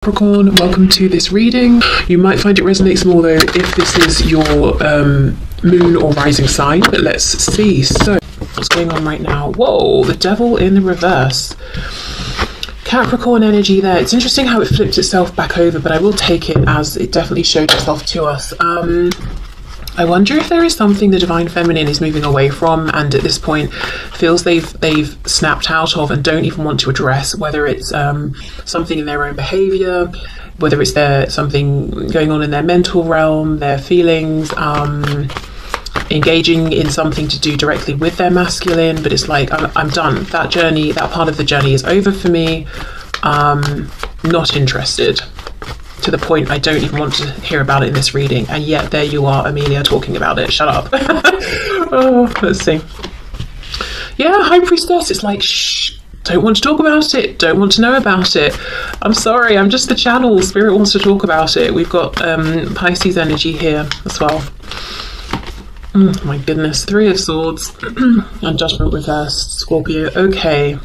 Capricorn, welcome to this reading. You might find it resonates more though if this is your moon or rising sign, but let's see. So what's going on right now? Whoa, the devil in the reverse. Capricorn energy there. It's interesting how it flipped itself back over, but I will take it as it definitely showed itself to us. I wonder if there is something the divine feminine is moving away from, and at this point feels they've snapped out of and don't even want to address, whether it's something in their own behavior, whether it's something going on in their mental realm, their feelings, engaging in something to do directly with their masculine. But it's like, I'm done. That journey, that part of the journey is over for me. Not interested. To the point I don't even want to hear about it in this reading, and yet there you are, Amelia, talking about it. Shut up. Oh, let's see. Yeah, High Priestess. It's like, shh, don't want to talk about it, don't want to know about it. I'm sorry, I'm just the channel. Spirit wants to talk about it. We've got Pisces energy here as well. Oh my goodness. Three of Swords and Judgment reversed. Scorpio. Okay.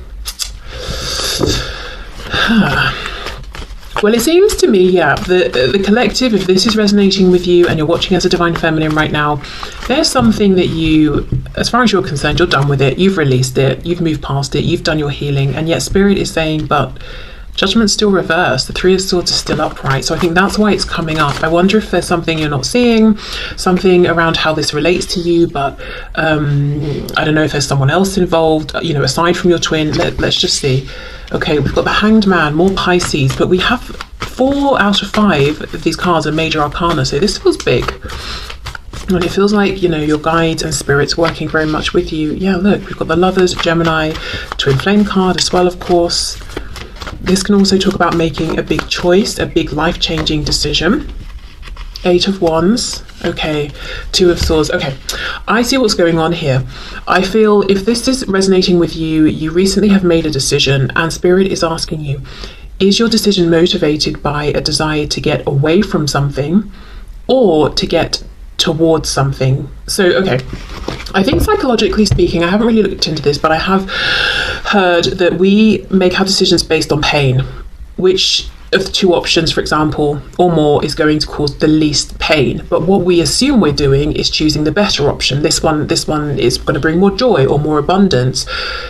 Well, it seems to me, yeah, the collective, if this is resonating with you and you're watching as a divine feminine right now, there's something that you, as far as you're concerned, you're done with it, you've released it, you've moved past it, you've done your healing, and yet Spirit is saying, but Judgment's still reversed, the Three of Swords is still upright. So I think that's why it's coming up. I wonder if there's something you're not seeing, something around how this relates to you, but I don't know if there's someone else involved, you know, aside from your twin. Let's just see. Okay, we've got the Hanged Man, more Pisces, but we have 4 out of 5 of these cards are major arcana, so this feels big. And it feels like, you know, your guides and spirits working very much with you. Yeah, look, we've got the Lovers, Gemini, Twin Flame card as well, of course. This can also talk about making a big choice, a big life-changing decision. 8 of Wands. Okay, 2 of Swords. Okay, I see what's going on here. I feel if this is resonating with you, you recently have made a decision and Spirit is asking you, is your decision motivated by a desire to get away from something or to get towards something? So, okay, I think psychologically speaking, I haven't really looked into this, but I have heard that we make our decisions based on pain. Which of the 2 options, for example, or more, is going to cause the least pain? But what we assume we're doing is choosing the better option. This one is going to bring more joy or more abundance.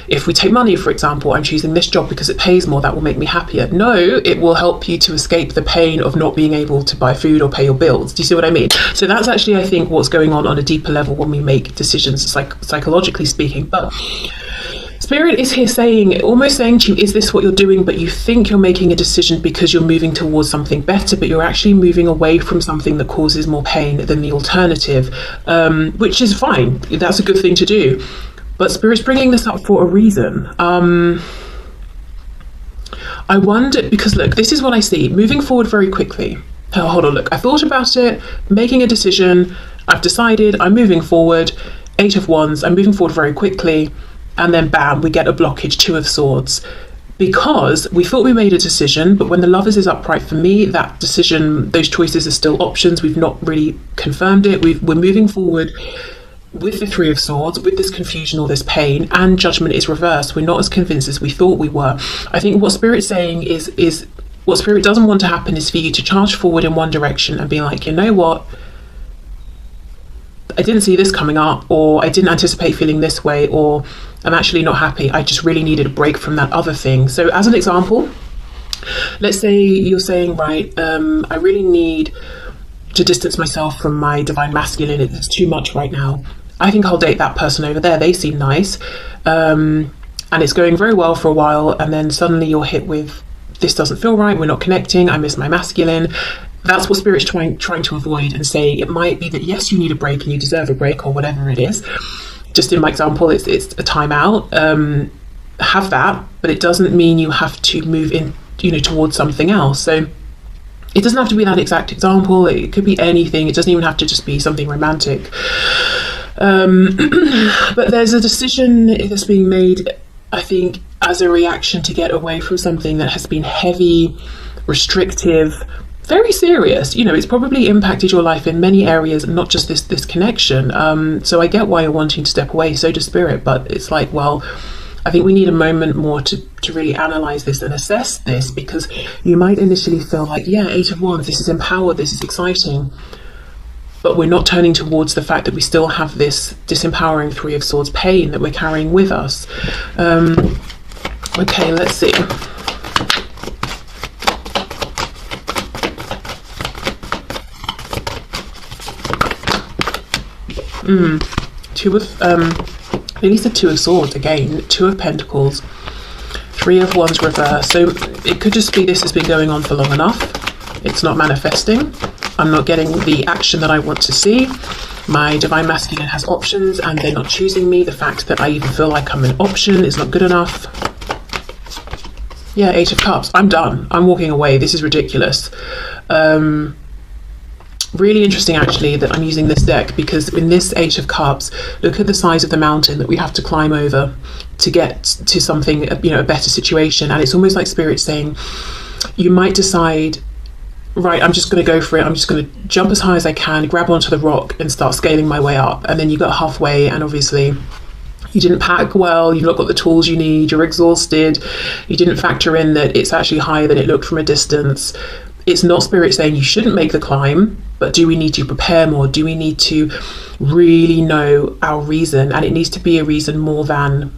If we take money, for example, I'm choosing this job because it pays more, that will make me happier. No, it will help you to escape the pain of not being able to buy food or pay your bills. Do you see what I mean? So that's actually, I think, what's going on a deeper level when we make decisions, psychologically speaking. But Spirit is here saying, almost saying to you, is this what you're doing? But you think you're making a decision because you're moving towards something better, but you're actually moving away from something that causes more pain than the alternative, which is fine. That's a good thing to do. But Spirit's bringing this up for a reason. I wonder, because look, this is what I see. Moving forward very quickly. Oh, hold on, look, I thought about it, making a decision, I've decided, I'm moving forward. 8 of Wands, I'm moving forward very quickly. And then bam, we get a blockage, 2 of Swords, because we thought we made a decision, but when the Lovers is upright, for me, that decision, those choices are still options. We've not really confirmed it. We're moving forward with the 3 of Swords, with this confusion or this pain, and Judgment is reversed. We're not as convinced as we thought we were. I think what Spirit's saying is what Spirit doesn't want to happen is for you to charge forward in one direction and be like, you know what? I didn't see this coming up, or I didn't anticipate feeling this way, or I'm actually not happy. I just really needed a break from that other thing. So as an example, let's say you're saying, right, I really need to distance myself from my divine masculine. It's too much right now. I think I'll date that person over there. They seem nice. And it's going very well for a while. And then suddenly you're hit with, this doesn't feel right. We're not connecting. I miss my masculine. That's what Spirit's trying to avoid, and say it might be that yes, you need a break and you deserve a break, or whatever it is. Just in my example, it's a timeout. Have that, but it doesn't mean you have to move in, you know, towards something else. So it doesn't have to be that exact example. It could be anything. It doesn't even have to just be something romantic. But there's a decision that's being made, I think, as a reaction to get away from something that has been heavy, restrictive, very serious. You know, it's probably impacted your life in many areas, not just this connection. So I get why you're wanting to step away, so does Spirit, but it's like, well, I think we need a moment more to really analyze this and assess this, because you might initially feel like, yeah, Eight of Wands, this is empowered, this is exciting, but we're not turning towards the fact that we still have this disempowering Three of Swords pain that we're carrying with us. Okay, let's see. Release the Two of Swords again, Two of Pentacles, Three of Wands reverse. So it could just be this has been going on for long enough. It's not manifesting. I'm not getting the action that I want to see. My Divine Masculine has options and they're not choosing me. The fact that I even feel like I'm an option is not good enough. Yeah, Eight of Cups. I'm done. I'm walking away. This is ridiculous. Really interesting actually that I'm using this deck, because in this Eight of Cups, look at the size of the mountain that we have to climb over to get to something, you know, a better situation. And it's almost like Spirit saying, you might decide, right, I'm just going to go for it. I'm just going to jump as high as I can, grab onto the rock and start scaling my way up. And then you got halfway and obviously you didn't pack well, you've not got the tools you need, you're exhausted, you didn't factor in that it's actually higher than it looked from a distance. It's not Spirit saying you shouldn't make the climb, but do we need to prepare more? Do we need to really know our reason? And it needs to be a reason more than,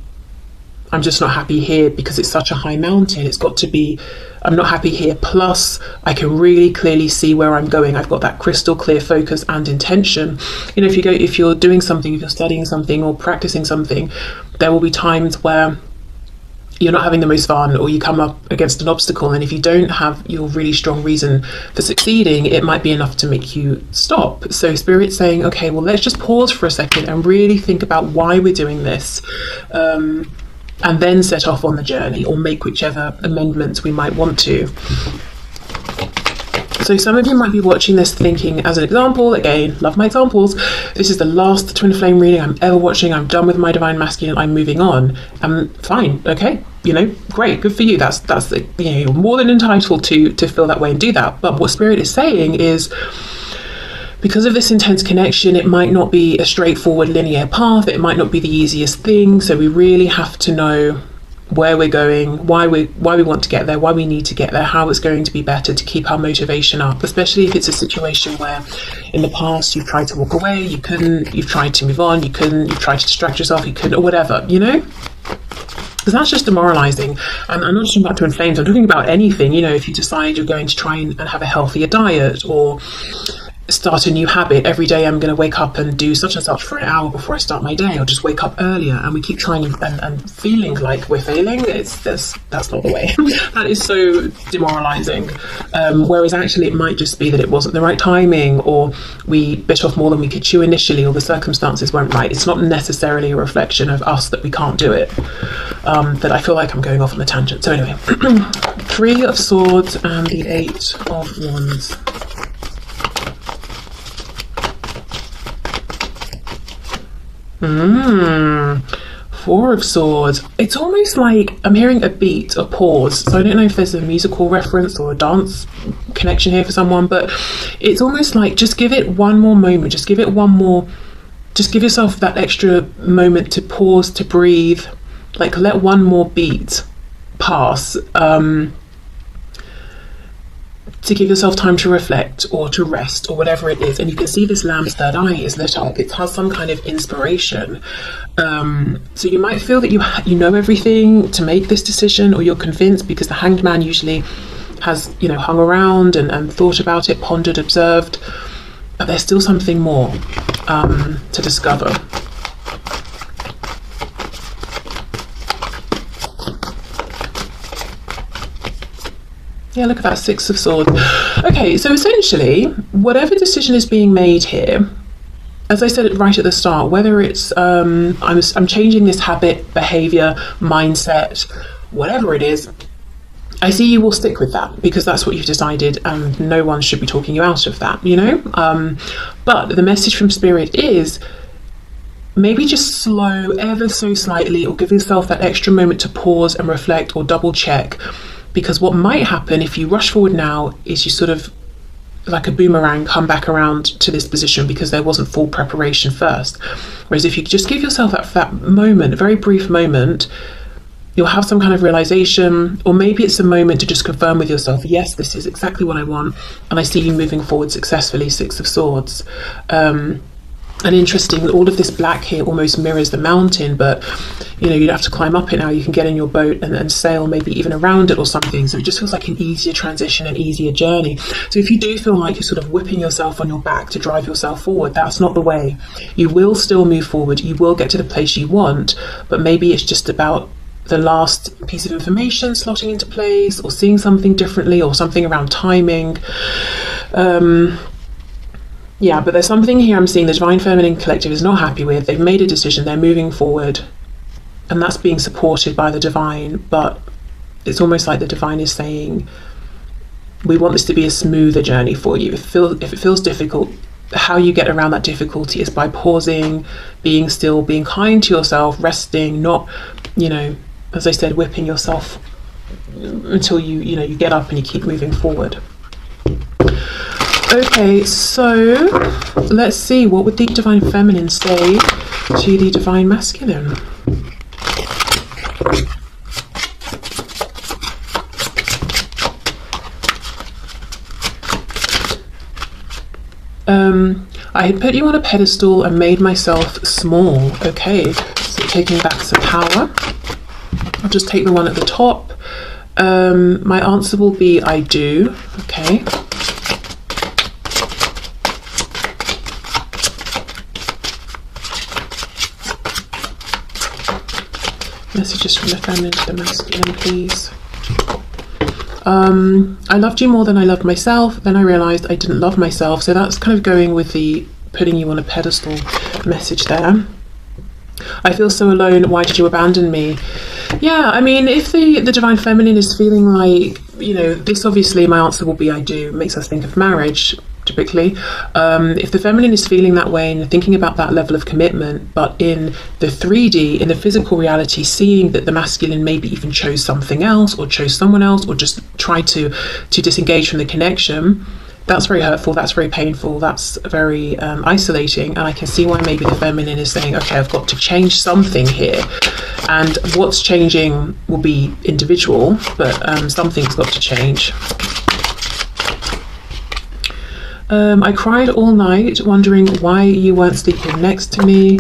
I'm just not happy here because it's such a high mountain. It's got to be, I'm not happy here, plus I can really clearly see where I'm going. I've got that crystal clear focus and intention. You know, if you're doing something, if you're studying something or practicing something, there will be times where you're not having the most fun, or you come up against an obstacle, and if you don't have your really strong reason for succeeding, it might be enough to make you stop. So Spirit's saying, okay, well, let's just pause for a second and really think about why we're doing this, and then set off on the journey, or make whichever amendments we might want to. So some of you might be watching this thinking, as an example, again, love my examples, this is the last twin flame reading I'm ever watching, I'm done with my Divine Masculine, I'm moving on. Fine, okay, you know, great, good for you. That's you know, you're more than entitled to feel that way and do that. But what Spirit is saying is, because of this intense connection, it might not be a straightforward linear path, it might not be the easiest thing, so we really have to know where we're going, why we want to get there, why we need to get there, how it's going to be better to keep our motivation up, especially if it's a situation where in the past you've tried to walk away, you couldn't, you've tried to move on, you couldn't, you've tried to distract yourself, you couldn't, or whatever, you know? Because that's just demoralizing. And I'm not talking about twin flames, I'm talking about anything. You know, if you decide you're going to try and have a healthier diet, or start a new habit, every day I'm going to wake up and do such and such for an hour before I start my day, or just wake up earlier, and we keep trying and feeling like we're failing, that's not the way. That is so demoralizing. Whereas actually it might just be that it wasn't the right timing, or we bit off more than we could chew initially, or the circumstances weren't right. It's not necessarily a reflection of us that we can't do it. That I feel like I'm going off on a tangent. So anyway, Three of Swords and the Eight of Wands. Four of Swords. It's almost like I'm hearing a beat, a pause. So I don't know if there's a musical reference or a dance connection here for someone, but it's almost like just give it one more moment, just give it one more, just give yourself that extra moment to pause, to breathe, like let one more beat pass, to give yourself time to reflect or to rest or whatever it is. And you can see this lamb's third eye is lit up. It has some kind of inspiration. So you might feel that you know everything to make this decision, or you're convinced, because the Hanged Man usually has, you know, hung around and thought about it, pondered, observed, but there's still something more to discover. Yeah, look at that, Six of Swords. Okay, so essentially, whatever decision is being made here, as I said right at the start, whether it's I'm changing this habit, behavior, mindset, whatever it is, I see you will stick with that because that's what you've decided, and no one should be talking you out of that, you know? But the message from Spirit is, maybe just slow ever so slightly, or give yourself that extra moment to pause and reflect or double check. Because what might happen if you rush forward now is you sort of, like a boomerang, come back around to this position because there wasn't full preparation first. Whereas if you just give yourself that moment, a very brief moment, you'll have some kind of realization, or maybe it's a moment to just confirm with yourself, yes, this is exactly what I want, and I see you moving forward successfully. Six of Swords. And interesting, all of this black here almost mirrors the mountain, but you know, you'd have to climb up it now. You can get in your boat and sail maybe even around it or something. So it just feels like an easier transition, an easier journey. So if you do feel like you're sort of whipping yourself on your back to drive yourself forward, that's not the way. You will still move forward. You will get to the place you want, but maybe it's just about the last piece of information slotting into place, or seeing something differently, or something around timing. Yeah, but there's something here I'm seeing the Divine Feminine Collective is not happy with. They've made a decision, they're moving forward, and that's being supported by the Divine, but it's almost like the Divine is saying, we want this to be a smoother journey for you. If it feels difficult, how you get around that difficulty is by pausing, being still, being kind to yourself, resting, not, you know, as I said, whipping yourself until you get up and you keep moving forward. Okay, so let's see, what would the Divine Feminine say to the Divine Masculine? I had put you on a pedestal and made myself small. Okay, so taking back some power. I'll just take the one at the top. My answer will be I do. Okay. Messages from the feminine to the masculine, please. I loved you more than I loved myself. Then I realized I didn't love myself. So that's kind of going with the putting you on a pedestal message there. I feel so alone. Why did you abandon me? Yeah, I mean, if the Divine Feminine is feeling like, you know, this, obviously my answer will be I do. It makes us think of marriage, typically. If the feminine is feeling that way and thinking about that level of commitment, but in the 3D, in the physical reality, seeing that the masculine maybe even chose something else, or chose someone else, or just tried to disengage from the connection, that's very hurtful, that's very painful, that's very isolating. And I can see why maybe the feminine is saying, okay, I've got to change something here. And what's changing will be individual, but something's got to change. I cried all night wondering why you weren't sleeping next to me.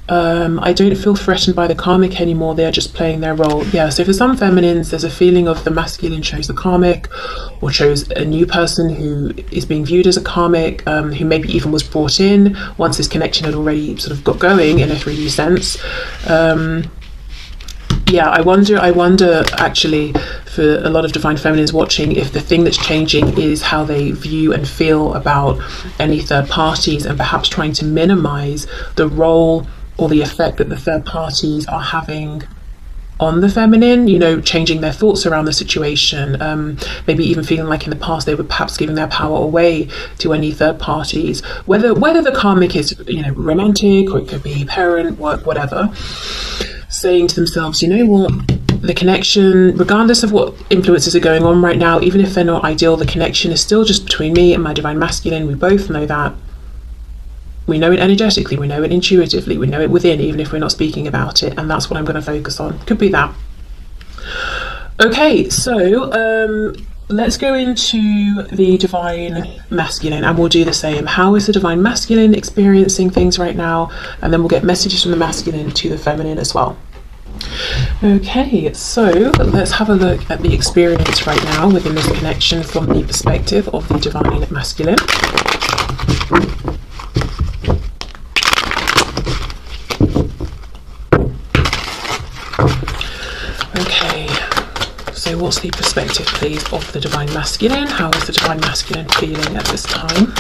I don't feel threatened by the karmic anymore. They are just playing their role. Yeah, so for some feminines, there's a feeling of the masculine chose the karmic, or chose a new person who is being viewed as a karmic, who maybe even was brought in once this connection had already sort of got going in a 3D sense. Yeah, I wonder actually, for a lot of Divine Feminines watching, if the thing that's changing is how they view and feel about any third parties, and perhaps trying to minimize the role or the effect that the third parties are having on the feminine, you know, changing their thoughts around the situation, maybe even feeling like in the past they were perhaps giving their power away to any third parties, whether the karmic is, you know, romantic, or it could be parent, work, whatever, saying to themselves, you know what, the connection, regardless of what influences are going on right now, even if they're not ideal, the connection is still just between me and my Divine Masculine. We both know that. We know it energetically, we know it intuitively, we know it within, even if we're not speaking about it, and that's what I'm going to focus on. Could be that. Okay, so let's go into the Divine Masculine, and we'll do the same. How is the Divine Masculine experiencing things right now? And then we'll get messages from the masculine to the feminine as well. Okay, so let's have a look at the experience right now within this connection from the perspective of the Divine Masculine. Okay, so what's the perspective, please, of the Divine Masculine? How is the Divine Masculine feeling at this time?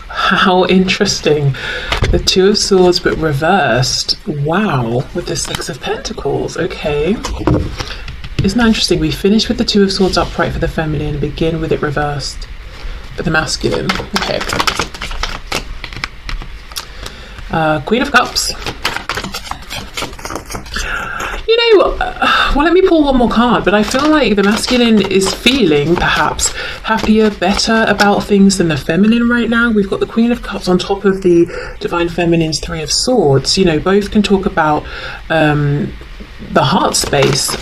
How interesting. The Two of Swords, but reversed. Wow, with the Six of Pentacles. Okay. Isn't that interesting? We finish with the Two of Swords upright for the feminine and begin with it reversed for the masculine. Okay. Queen of Cups. You well, let me pull one more card, but I feel like the masculine is feeling perhaps happier, better about things than the feminine right now. We've got the Queen of Cups on top of the Divine Feminine's Three of Swords. You know, both can talk about the heart space.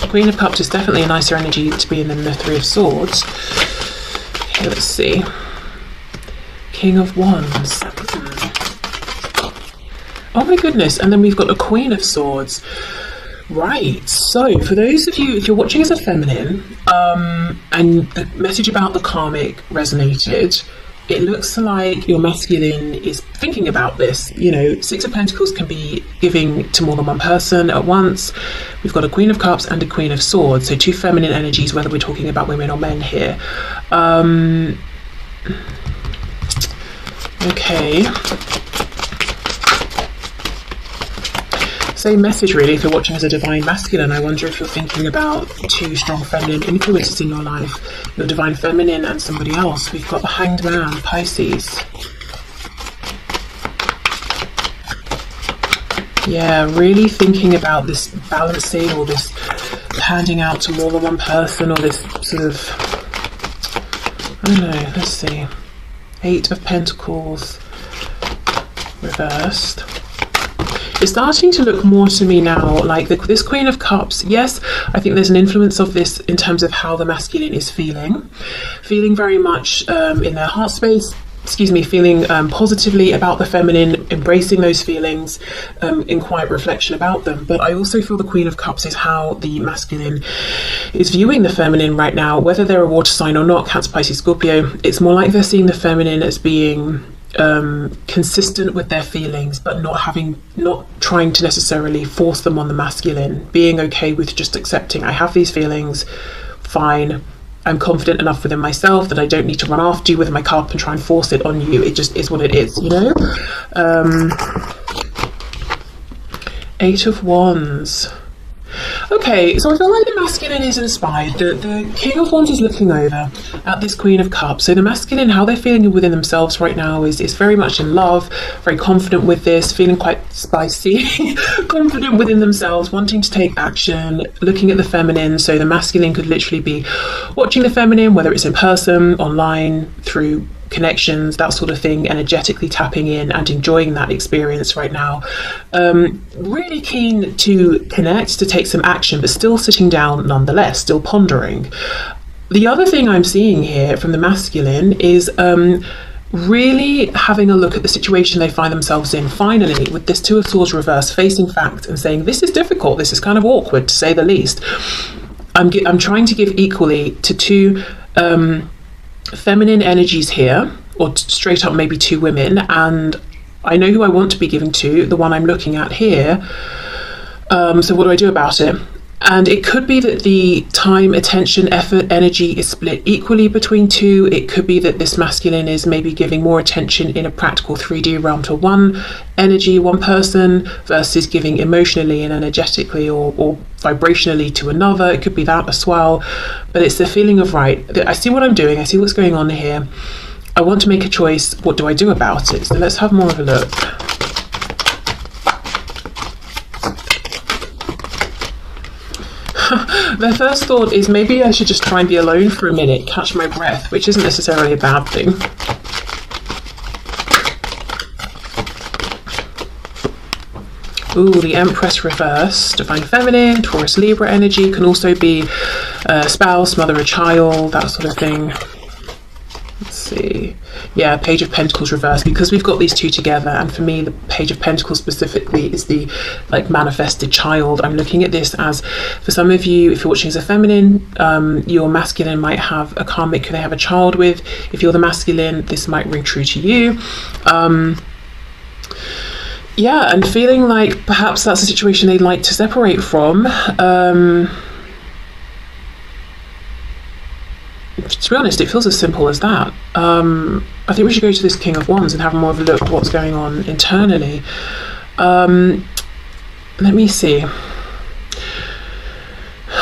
Queen of Cups is definitely a nicer energy to be in than the Three of Swords. Okay, let's see. King of Wands. Oh my goodness, and then we've got a Queen of Swords. Right, so for those of you, if you're watching as a feminine, and the message about the karmic resonated, it looks like your masculine is thinking about this. You know, Six of Pentacles can be giving to more than one person at once. We've got a Queen of Cups and a Queen of Swords, so two feminine energies, whether we're talking about women or men here. Okay. Same message really if you're watching as a divine masculine. I wonder if you're thinking about two strong feminine influences in your life, your divine feminine and somebody else. We've got the Hanged Man, Pisces. Yeah, really thinking about this balancing or this handing out to more than one person, or this sort of, I don't know, let's see. Eight of Pentacles reversed. It's starting to look more to me now like this Queen of Cups. Yes, I think there's an influence of this in terms of how the masculine is feeling very much in their heart space, feeling positively about the feminine, embracing those feelings in quiet reflection about them. But I also feel the Queen of Cups is how the masculine is viewing the feminine right now, whether they're a water sign or not, Cancer, Pisces, Scorpio. It's more like they're seeing the feminine as being consistent with their feelings, but not trying to necessarily force them on the masculine, being okay with just accepting, I have these feelings, fine, I'm confident enough within myself that I don't need to run after you with my cup and try and force it on you. It just is what it is, you know. Eight of Wands. Okay, so I feel like the masculine is inspired. The King of Wands is looking over at this Queen of Cups. So the masculine, how they're feeling within themselves right now is very much in love, very confident with this, feeling quite spicy, confident within themselves, wanting to take action, looking at the feminine. So the masculine could literally be watching the feminine, whether it's in person, online, through connections, that sort of thing, energetically tapping in and enjoying that experience right now. Really keen to connect, to take some action, but still sitting down nonetheless, still pondering. The other thing I'm seeing here from the masculine is really having a look at the situation they find themselves in, finally, with this Two of Swords reverse, facing fact and saying, this is difficult, this is kind of awkward to say the least. I'm trying to give equally to two feminine energies here, or straight up maybe two women, and I know who I want to be giving to, the one I'm looking at here. So what do I do about it? And it could be that the time, attention, effort, energy is split equally between two. It could be that this masculine is maybe giving more attention in a practical 3D realm to one energy, one person, versus giving emotionally and energetically or vibrationally to another. It could be that as well. But it's the feeling of, right, I see what I'm doing, I see what's going on here. I want to make a choice. What do I do about it? So let's have more of a look. Their first thought is maybe I should just try and be alone for a minute, catch my breath, which isn't necessarily a bad thing. Ooh, the Empress reverse, Divine Feminine, Taurus, Libra energy, can also be a spouse, mother, a child, that sort of thing. Let's see. Yeah, Page of Pentacles reverse, because we've got these two together, and for me the Page of Pentacles specifically is the manifested child. I'm looking at this as, for some of you, if you're watching as a feminine, your masculine might have a karmic who they have a child with. If you're the masculine, this might ring true to you. Yeah, and feeling like perhaps that's a situation they'd like to separate from. To be honest, it feels as simple as that. I think we should go to this King of Wands and have more of a look at what's going on internally. Let me see.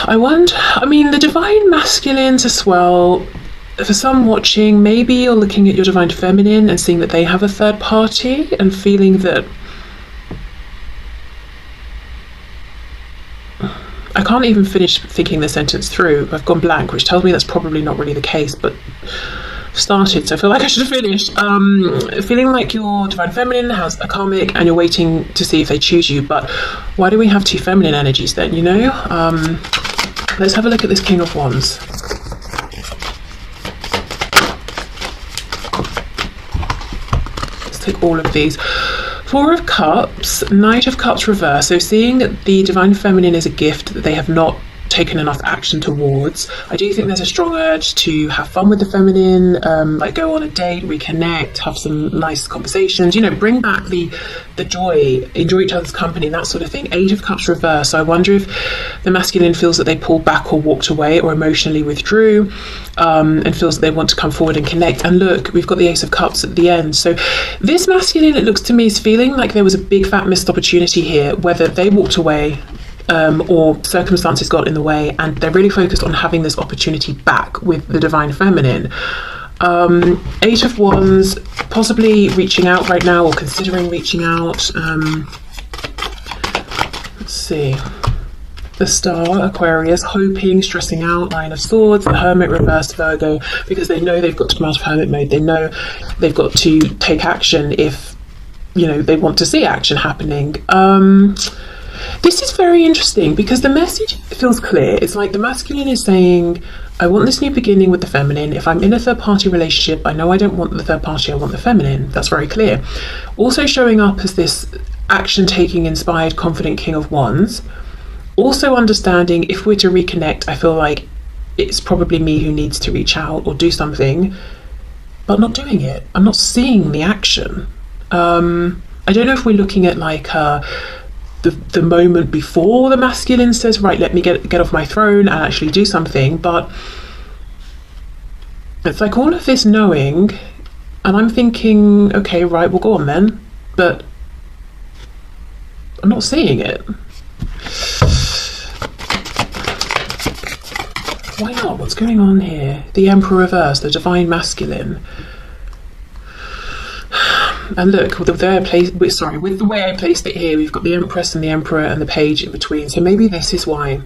The divine masculines as well. For some watching, maybe you're looking at your divine feminine and seeing that they have a third party and feeling that I can't even finish thinking the sentence through. I've gone blank, which tells me that's probably not really the case, but I've started, so I feel like I should have finished. Feeling like your divine feminine has a karmic and you're waiting to see if they choose you, but why do we have two feminine energies then, you know? Let's have a look at this King of Wands. Let's take all of these. Four of Cups, Knight of Cups reverse. So seeing that the divine feminine is a gift that they have not taken enough action towards, I do think there's a strong urge to have fun with the feminine, like go on a date, reconnect, have some nice conversations, you know, bring back the joy, enjoy each other's company, that sort of thing. Eight of Cups reverse. So I wonder if the masculine feels that they pulled back or walked away or emotionally withdrew, and feels that they want to come forward and connect. And look, we've got the Ace of Cups at the end. So this masculine, it looks to me, is feeling like there was a big fat missed opportunity here, whether they walked away or circumstances got in the way, and they're really focused on having this opportunity back with the divine feminine. Eight of Wands, possibly reaching out right now or considering reaching out. Let's see. The Star, Aquarius, hoping, stressing out. Nine of Swords, the Hermit reversed, Virgo, because they know they've got to come out of hermit mode. They know they've got to take action if, you know, they want to see action happening. This is very interesting because the message feels clear. It's like the masculine is saying, I want this new beginning with the feminine. If I'm in a third party relationship, I know I don't want the third party, I want the feminine. That's very clear. Also showing up as this action taking, inspired, confident King of Wands. Also understanding if we're to reconnect, I feel like it's probably me who needs to reach out or do something, but not doing it. I'm not seeing the action. I don't know if we're looking at like the moment before the masculine says, right, let me get off my throne and actually do something, but it's like all of this knowing, and I'm thinking, okay, right, we'll go on then, but I'm not seeing it. Why not? What's going on here? The Emperor reverse, the divine masculine. And look, with the way I placed it here, we've got the Empress and the Emperor and the Page in between. So maybe this is why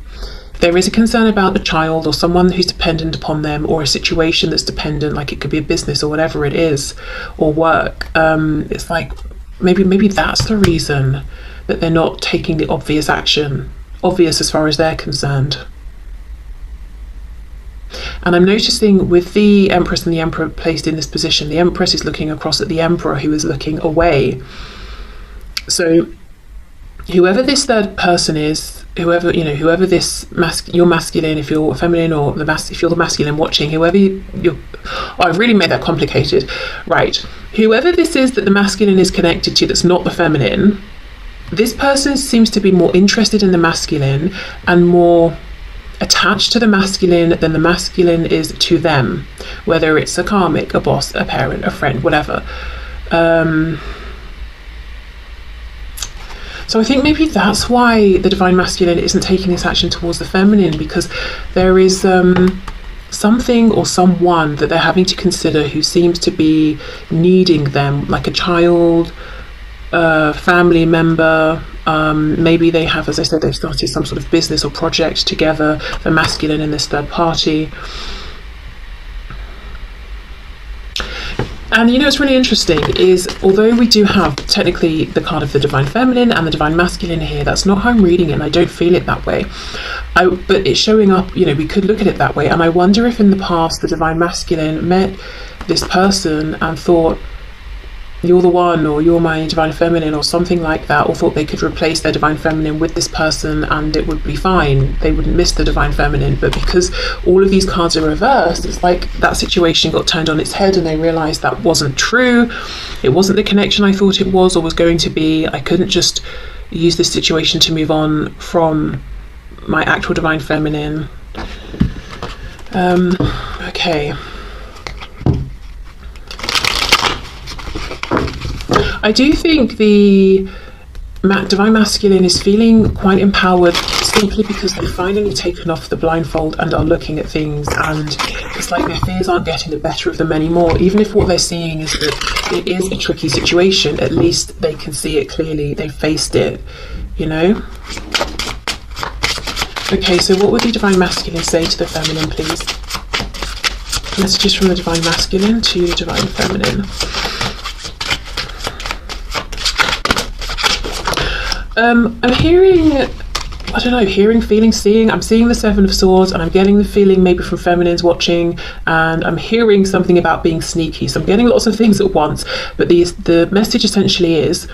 there is a concern about the child or someone who's dependent upon them, or a situation that's dependent, like it could be a business or whatever it is, or work. It's like maybe that's the reason that they're not taking the obvious action, obvious as far as they're concerned. And I'm noticing with the Empress and the Emperor placed in this position, the Empress is looking across at the Emperor, who is looking away. So whoever this third person is, whoever this you're masculine, if you're feminine, or if you're the masculine watching, I've really made that complicated. Right. Whoever this is that the masculine is connected to that's not the feminine, this person seems to be more interested in the masculine and more attached to the masculine than the masculine is to them, whether it's a karmic, a boss, a parent, a friend, whatever. So I think maybe that's why the divine masculine isn't taking this action towards the feminine, because there is something or someone that they're having to consider who seems to be needing them, like a child, family member. Maybe they have, as I said, they've started some sort of business or project together, the masculine and this third party. And you know what's really interesting is, although we do have technically the card of the divine feminine and the divine masculine here, that's not how I'm reading it, and I don't feel it that way. But it's showing up, you know, we could look at it that way. And I wonder if in the past the divine masculine met this person and thought, you're the one, or you're my divine feminine, or something like that, or thought they could replace their divine feminine with this person and it would be fine, they wouldn't miss the divine feminine. But because all of these cards are reversed, it's like that situation got turned on its head and they realized that wasn't true, it wasn't the connection I thought it was or was going to be. I couldn't just use this situation to move on from my actual divine feminine. Okay, I do think the divine masculine is feeling quite empowered simply because they've finally taken off the blindfold and are looking at things, and it's like their fears aren't getting the better of them anymore. Even if what they're seeing is that it is a tricky situation, at least they can see it clearly, they've faced it, you know. Okay, so what would the Divine Masculine say to the Feminine, please? Messages from the Divine Masculine to the Divine Feminine. I'm hearing, I don't know, hearing, feeling, seeing. I'm seeing the Seven of Swords, and I'm getting the feeling maybe from feminines watching, and I'm hearing something about being sneaky. So I'm getting lots of things at once, but the message essentially is,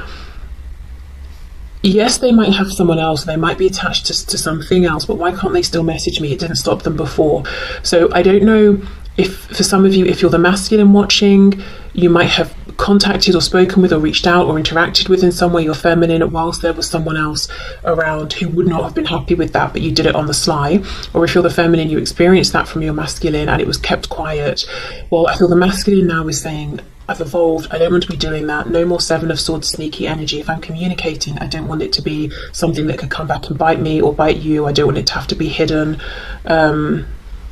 yes, they might have someone else, they might be attached to something else, but why can't they still message me? It didn't stop them before. So I don't know if, for some of you, if you're the masculine watching, you might have contacted or spoken with or reached out or interacted with in some way your feminine whilst there was someone else around who would not have been happy with that, but you did it on the sly. Or if you're the feminine, you experienced that from your masculine and it was kept quiet. Well, I feel the masculine now is saying, I've evolved, I don't want to be doing that. No more Seven of Swords sneaky energy. If I'm communicating, I don't want it to be something that could come back and bite me or bite you. I don't want it to have to be hidden.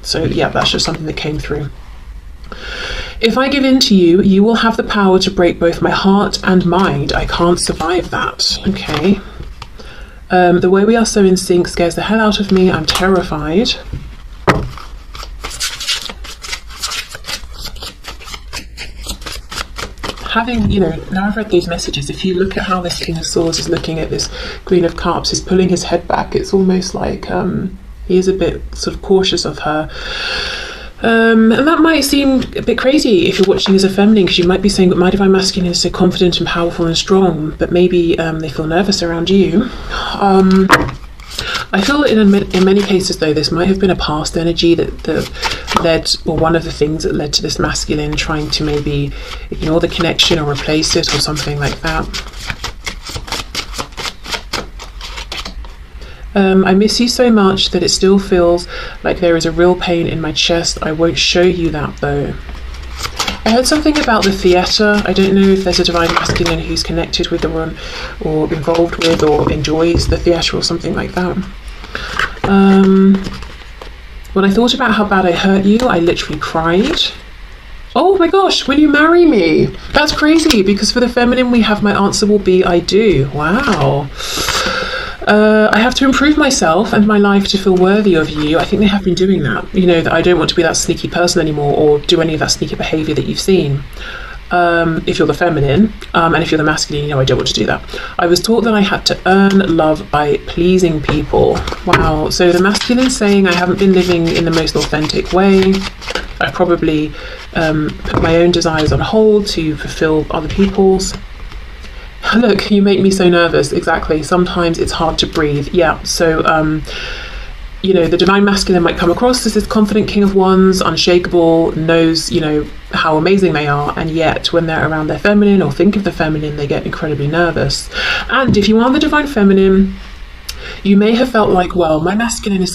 So yeah, that's just something that came through. If I give in to you, you will have the power to break both my heart and mind. I can't survive that. Okay. The way we are so in sync scares the hell out of me. I'm terrified. Having, you know, now I've read these messages, if you look at how this King of Swords is looking at this Queen of Cups, is pulling his head back, it's almost like he is a bit sort of cautious of her. And that might seem a bit crazy if you're watching as a feminine, because you might be saying, but my Divine Masculine is so confident and powerful and strong, but maybe they feel nervous around you. I feel that in many cases, though, this might have been a past energy that led, or one of the things that led to this masculine trying to maybe ignore the connection or replace it or something like that. I miss you so much that it still feels like there is a real pain in my chest. I won't show you that, though. I heard something about the theatre. I don't know if there's a Divine Masculine who's connected with or involved with or enjoys the theatre or something like that. When I thought about how bad I hurt you, I literally cried. Oh my gosh, will you marry me? That's crazy, because for the feminine we have my answer will be I do. Wow. I have to improve myself and my life to feel worthy of you. I think they have been doing that. You know, that I don't want to be that sneaky person anymore or do any of that sneaky behaviour that you've seen. If you're the feminine, and if you're the masculine, you know, I don't want to do that. I was taught that I had to earn love by pleasing people. Wow. So the masculine saying I haven't been living in the most authentic way. I probably put my own desires on hold to fulfill other people's. Look, you make me so nervous. Exactly. Sometimes it's hard to breathe. Yeah. So, you know, the Divine Masculine might come across as this confident King of Wands, unshakable, knows, you know, how amazing they are. And yet when they're around their feminine or think of the feminine, they get incredibly nervous. And if you are the Divine Feminine, you may have felt like, well, my masculine is